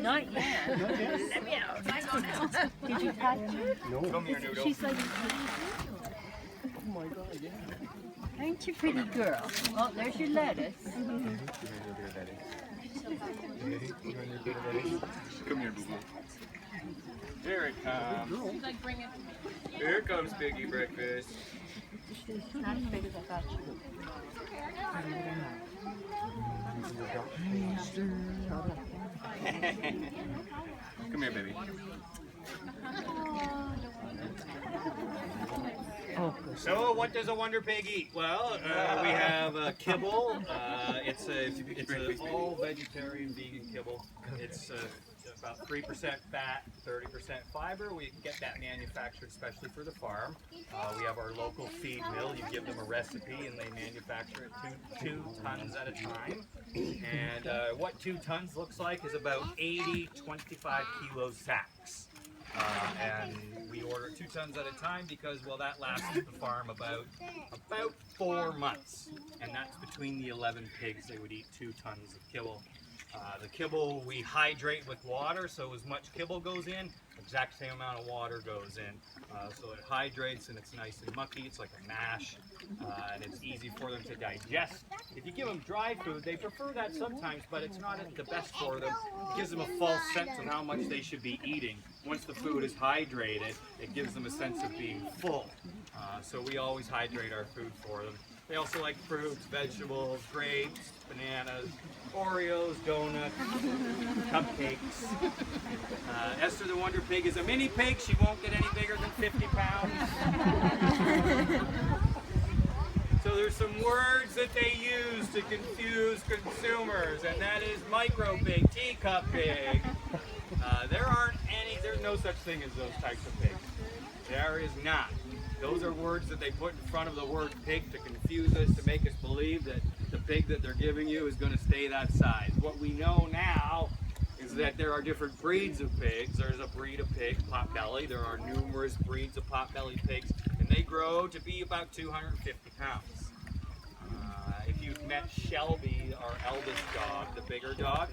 Not yet. Let me out. I go now. Did you touch her? No. Come here, Noodle. She's like, oh my God, yeah. aren't you pretty girl? Oh, there's your lettuce. Come here, boo-boo. Here it comes. Here comes Piggy breakfast. Not as big as I thought she would. Come here, baby. So, what does a Wonder Pig eat? Well, we have kibble. It's a all vegetarian vegan kibble. It's about 3% fat, 30% fiber. We get that manufactured especially for the farm. We have our local feed mill. You give them a recipe and they manufacture it two tons at a time. And what 2 tons looks like is about 80 25 kilo sacks. And we order 2 tons at a time because, well, that lasts the farm about 4 months. And that's between the 11 pigs. They would eat 2 tons of kibble. The kibble we hydrate with water, so as much kibble goes in, exact same amount of water goes in. So it hydrates and it's nice and mucky. It's like a mash, and it's easy for them to digest. If you give them dry food, they prefer that sometimes, but it's not the best for them. It gives them a false sense of how much they should be eating. Once the food is hydrated, it gives them a sense of being full. So we always hydrate our food for them. They also like fruits, vegetables, grapes, bananas, Oreos, donuts, cupcakes. Esther the Wonder Pig is a mini pig. She won't get any bigger than 50 pounds. So there's some words that they use to confuse consumers, and that is micro pig, teacup pig. There's no such thing as those types of pigs. There is not. Those are words that they put in front of the word pig to confuse us, to make us believe that the pig that they're giving you is going to stay that size. What we know now is that there are different breeds of pigs. There's a breed of pig, potbelly. There are numerous breeds of potbelly pigs, and they grow to be about 250 pounds. If you've met Shelby, our eldest dog, the bigger dog,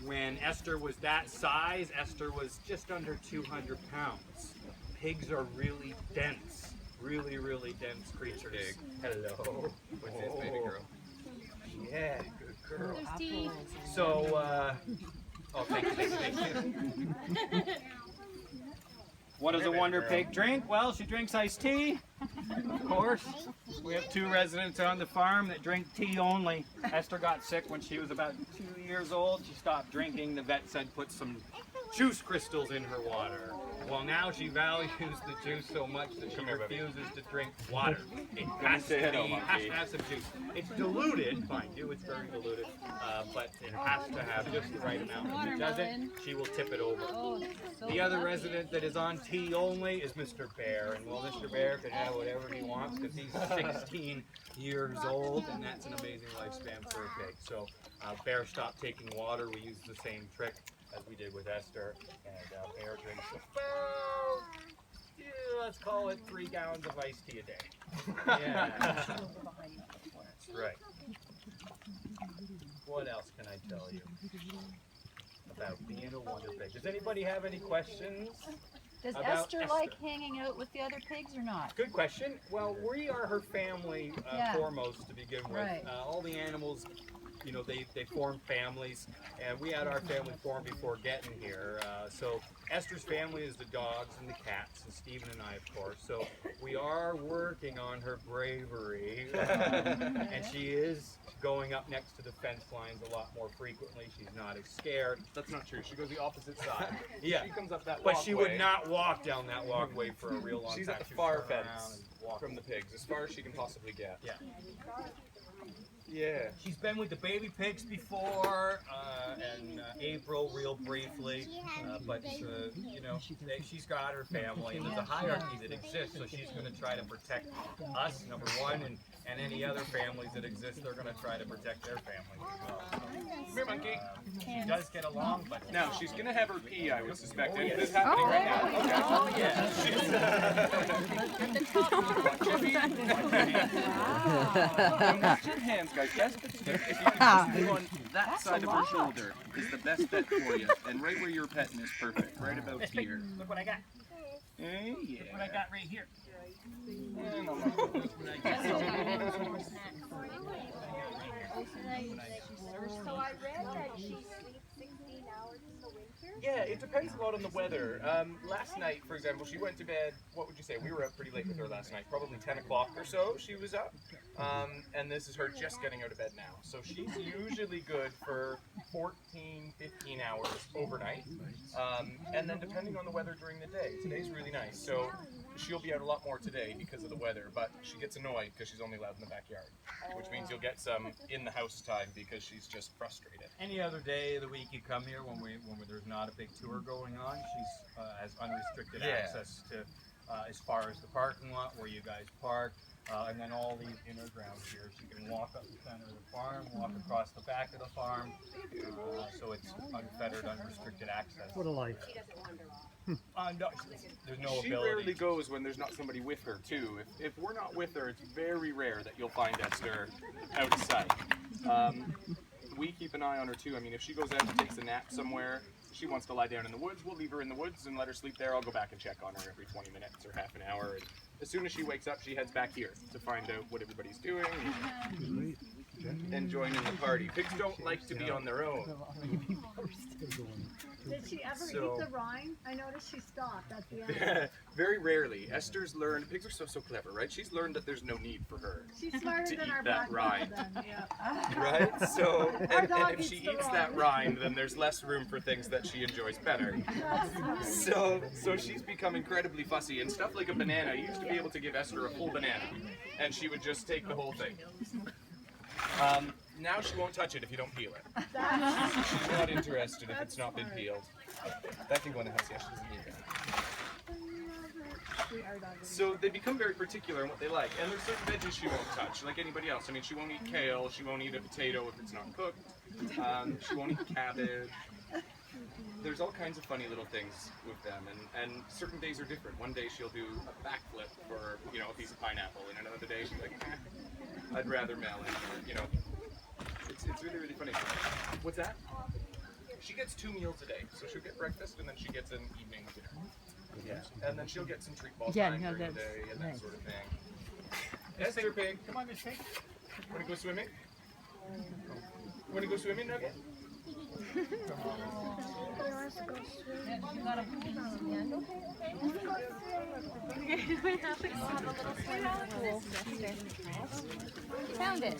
when Esther was that size, Esther was just under 200 pounds. Pigs are really dense, really, really dense creatures. Hello. What's this, baby girl? Yeah, good girl. So, oh, thank you. What does a Wonder Pig drink? Well, she drinks iced tea, of course. We have 2 residents on the farm that drink tea only. Esther got sick when she was about 2 years old. She stopped drinking. The vet said put some juice crystals in her water. Well, now she values the juice so much that she refuses to drink water. It has to have some juice. It's diluted, mind you, it's very diluted, but it has to have just the right amount. If it doesn't, she will tip it over. The other resident that is on tea only is Mr. Bear, and well, Mr. Bear can have whatever he wants because he's 16 years old, and that's an amazing lifespan for a pig. So Bear stopped taking water. We used the same trick as we did with Esther, and Bear drinks about, let's call it 3 gallons of iced tea a day. Yeah. That's right. What else can I tell you about being a Wonder Pig? Does anybody have any questions? Does Esther like hanging out with the other pigs or not? Good question. Well, we are her family foremost to begin with. Right. All the animals, you know, they form families, and we had our family form before getting here. So Esther's family is the dogs and the cats, and Stephen and I, of course. So we are working on her bravery, and she is going up next to the fence lines a lot more frequently. She's not as scared. That's not true. She goes the opposite side. Yeah. She comes up that But walkway. she would not walk down that walkway for a real long She's time. at the She would far turn around fence and walk. from the pigs, as far as she can possibly get. Yeah. Yeah. She's been with the baby pigs before, and April real briefly, but you know, she's got her family, and there's a hierarchy that exists, so she's going to try to protect us, number one, and any other families that exist, they're going to try to protect their families as well. So, Come here, monkey. she does get along, but Now, she's going to have her pee, I would suspect. Oh, Is yes. this happening right now? Okay. oh yeah. Watch your hands, guys, best if you can just move on that side of her shoulder is the best bet for you. And right where you're petting is perfect. Right about here. Look what I got. Hey, yeah. What I got right here. And I'll let go. So I read that she sleeps 16 hours in the winter. Yeah, it depends a lot on the weather. Last night, for example, she went to bed, what would you say? We were up pretty late with her last night, probably 10 o'clock or so she was up. And this is her just getting out of bed now. So she's usually good for 14, 15 hours overnight. And then depending on the weather during the day. Today's really nice. So she'll be out a lot more today because of the weather, but she gets annoyed because she's only allowed in the backyard, which means you'll get some in the house time because she's just frustrated. Any other day of the week you come here when there's not a big tour going on, she's has unrestricted access to as far as the parking lot where you guys park, and then all these inner grounds here. She can walk up the center of the farm, walk across the back of the farm, so it's unfettered, unrestricted access. What a life. No, there's no She ability. rarely goes when there's not somebody with her too. If we're not with her, it's very rare that you'll find Esther out of sight. We keep an eye on her too. I mean, if she goes out and takes a nap somewhere, she wants to lie down in the woods, we'll leave her in the woods and let her sleep there. I'll go back and check on her every 20 minutes or half an hour. And as soon as she wakes up, she heads back here to find out what everybody's doing and join in the party. Pigs don't like to be on their own. Did she ever eat the rind? I noticed she stopped at the end. Very rarely. Esther's learned, pigs are so clever, right? She's learned that there's no need for her. She's smarter To than eat our that black rind. dog then, yeah. Right? So, dog and if she eats the eats rind. that rind, then there's less room for things that she enjoys better. So she's become incredibly fussy, and stuff like a banana. You used to be able to give Esther a full banana, and she would just take the whole thing. Now she won't touch it if you don't peel it. She's not interested if it's not been peeled. That can go in the house, yeah, she doesn't need that. So they become very particular in what they like, and there's certain veggies she won't touch, like anybody else. I mean, she won't eat kale, she won't eat a potato if it's not cooked, she won't eat cabbage. There's all kinds of funny little things with them, and certain days are different. One day she'll do a backflip for, a piece of pineapple, and another day she's like, I'd rather melon, or, It's really, really funny. What's that? She gets 2 meals a day, so she'll get breakfast and then she gets an evening dinner. Yeah, and then she'll get some treat ball time during the day and that sort of thing. Esther Pig, come on, Miss Pig. Want to go swimming? Want to go swimming, Nugget? Found it.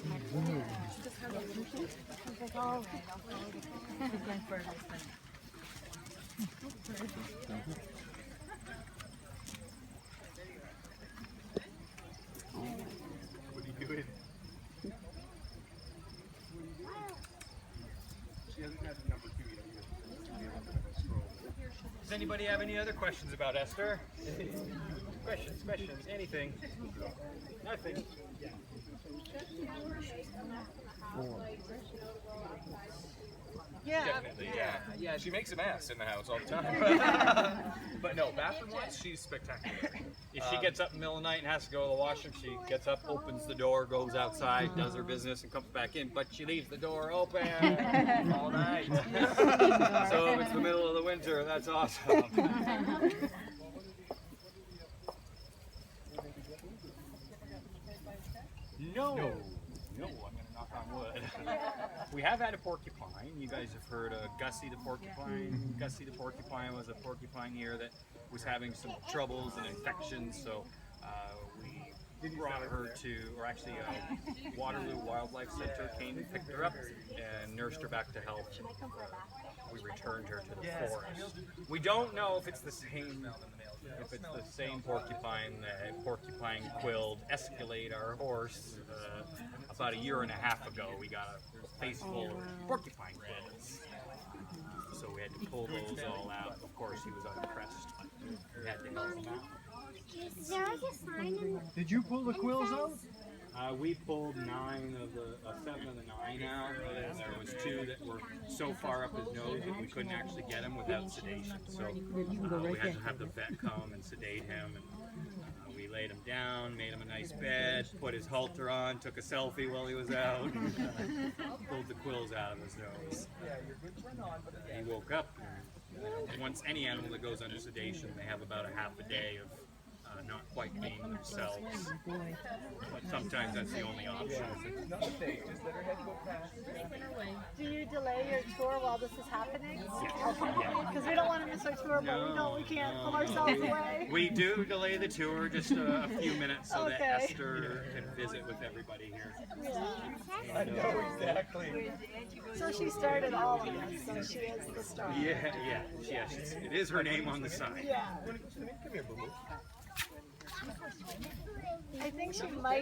What are you doing? She hasn't had the number 2 yet either. Does anybody have any other questions about Esther? Questions, anything? Nothing. Yeah, Definitely, yeah. She makes a mess in the house all the time. But no, bathroom-wise, she's spectacular. If she gets up in the middle of the night and has to go to the washroom, she gets up, opens the door, goes outside, does her business, and comes back in. But she leaves the door open all night. So if it's the middle of the winter, that's awesome. No, I'm gonna knock on wood. We have had a porcupine. You guys have heard of Gussie the porcupine. Gussie the porcupine was a porcupine here that was having some troubles and infections, so we brought her to, or actually Waterloo Wildlife Center came and picked her up and nursed her back to health. We returned her to the forest. We don't know if it's the same porcupine that porcupine quilled Escalade, our horse, about 1.5 years ago. We got a face full of porcupine quills. So we had to pull those all out. Of course, he was unimpressed. We had to help him out. Is there like a sign in the... Did you pull the quills out? We pulled 7 of the 9 out, and there was 2 that were so far up his nose that we couldn't actually get him without sedation. So we had to have the vet come and sedate him, and we laid him down, made him a nice bed, put his halter on, took a selfie while he was out, pulled the quills out of his nose. He woke up. And once any animal that goes under sedation, they have about a half a day of not quite being themselves. But sometimes that's the only option. Do you delay your tour while this is happening? Yeah. Because we don't want to miss our tour, but we know we can't pull ourselves away. We do delay the tour just a few minutes so that Okay. Esther can visit with everybody here. I know exactly. So she started all of this, so she is the star. Yeah, it is her name on the side. Yeah. Come here, boo-boo. I think she might